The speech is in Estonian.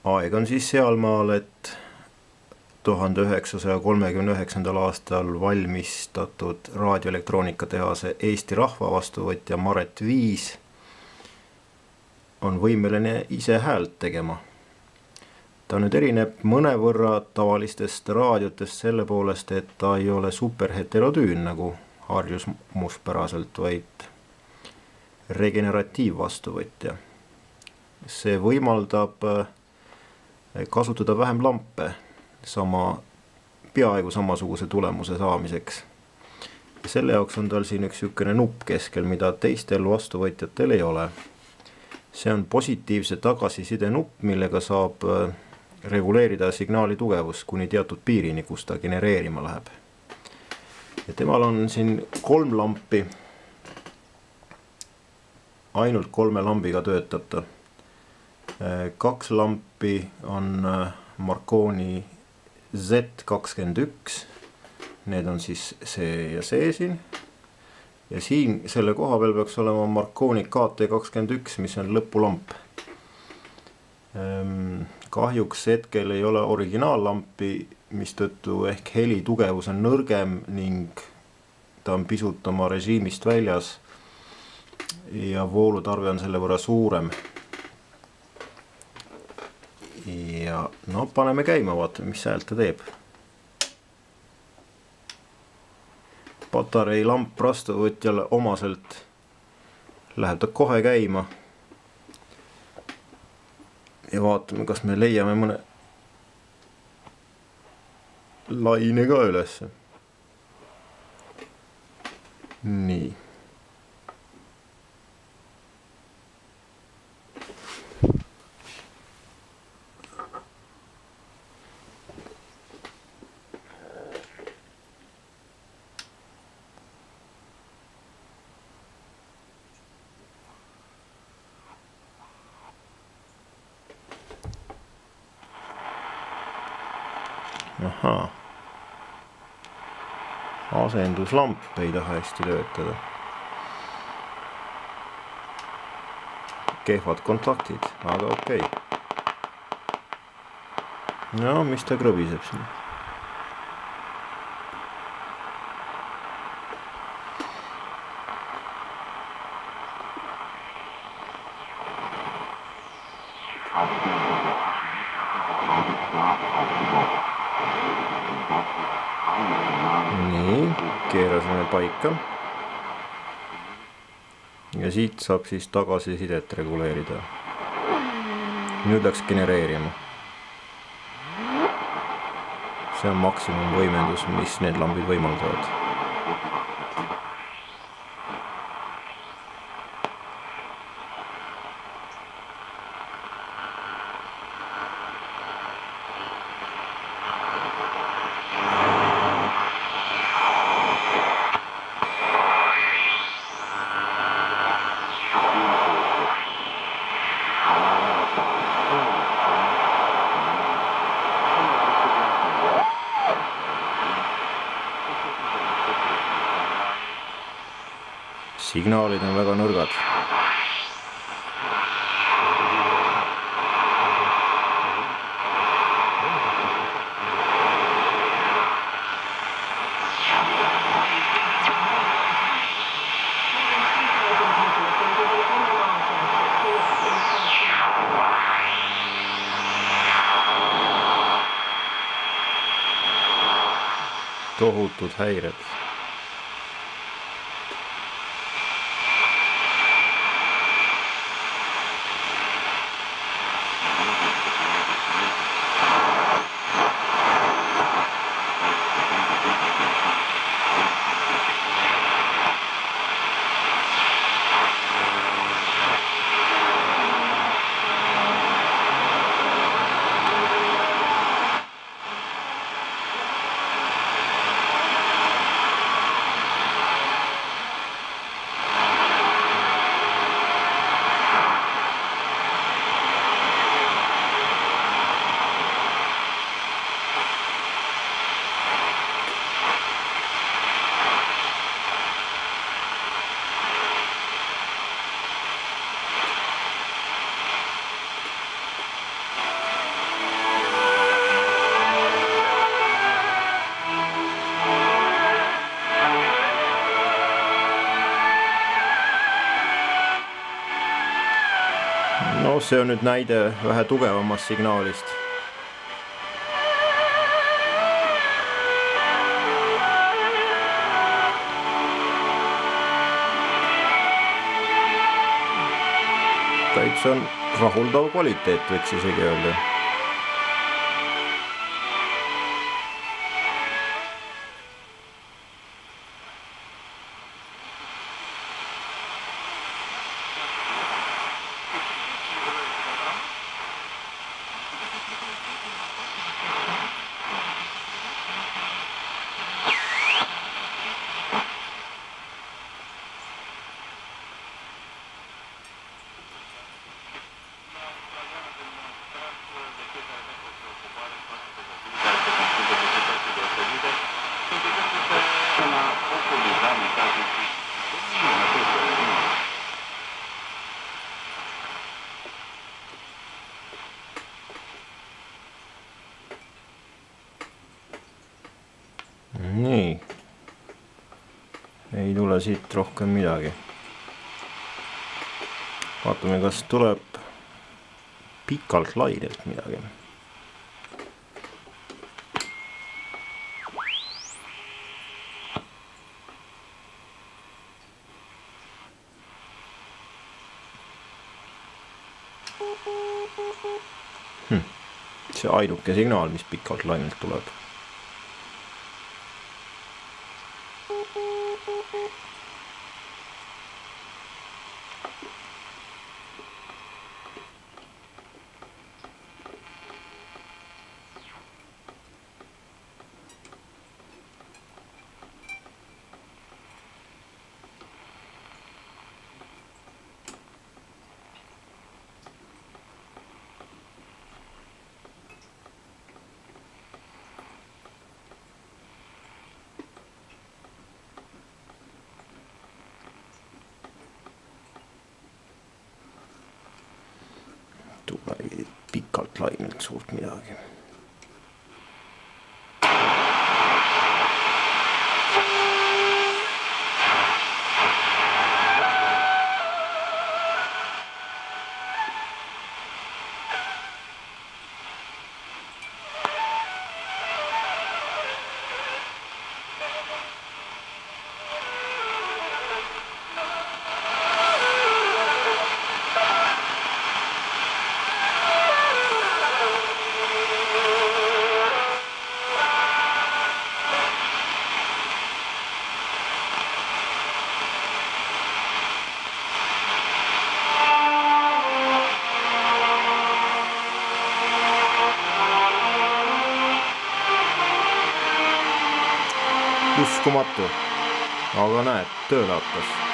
Aeg on siis sealmaal, et 1939. aastal valmistatud raadioelektroonikatehase Eesti Rahva vastuvõtja Maret 5 on võimeline ise häält tegema. Ta nüüd erineb mõnevõrra tavalistest raadiotest selle poolest, et ta ei ole superheterodüün nagu harjumuspäraselt, vaid regeneratiivvastuvõtja. See võimaldab kasutada vähem lampe peaaegu samasuguse tulemuse saamiseks. Selle jaoks on tal siin üks niisugune nupp keskel, mida teistel vastuvõtjatel ei ole. See on positiivse tagasiside nupp, millega saab reguleerida signaali tugevust kuni teatud piirini, kus ta genereerima läheb. Ja temal on siin 3 lampi. Ainult 3 lambiga töötab ta. 2 lampi on Marconi Z21. Need on siis see ja see siin. Ja siin selle koha peal peaks olema Marconi KT21, mis on lõpulamp. Kahjuks hetkel ei ole originaallampi, mistõttu ehk heli tugevus on nõrgem ning ta on pisut oma režiimist väljas ja voolutarve on selle võrra suurem. Ja no paneme käima, vaatame, mis häält ta teeb. Patarei lamp vastuvõtjale omaselt läheb ta kohe käima. Ja vaatame, kas me leiame mõne laine ka üles. Nii. Ahaa. Asenduslamp ei taha hästi töötada. Kehvad kontaktid, aga okei. No, mis ta krõbiseb siin? Nii, keerasime paika. Ja siit saab siis tagasisidet reguleerida. Nüüd läks genereerima. See on maksimumvõimendus, mis need lambid võimaldavad. Signaalid on väga nõrgad. Tohutud häired. no see on nüüd näide vähe tugevamast signaalist. Täitsa on rahuldav kvaliteet, võiks isegi öelda. Nii, ei tule siit rohkem midagi. Vaatame, kas tuleb pikalt laidelt midagi. See ainuke signaal, mis pikalt lainelt tuleb. Tule pikalt lainelt suurt midagi. Uskumatu, aga näed, tööle hakkas.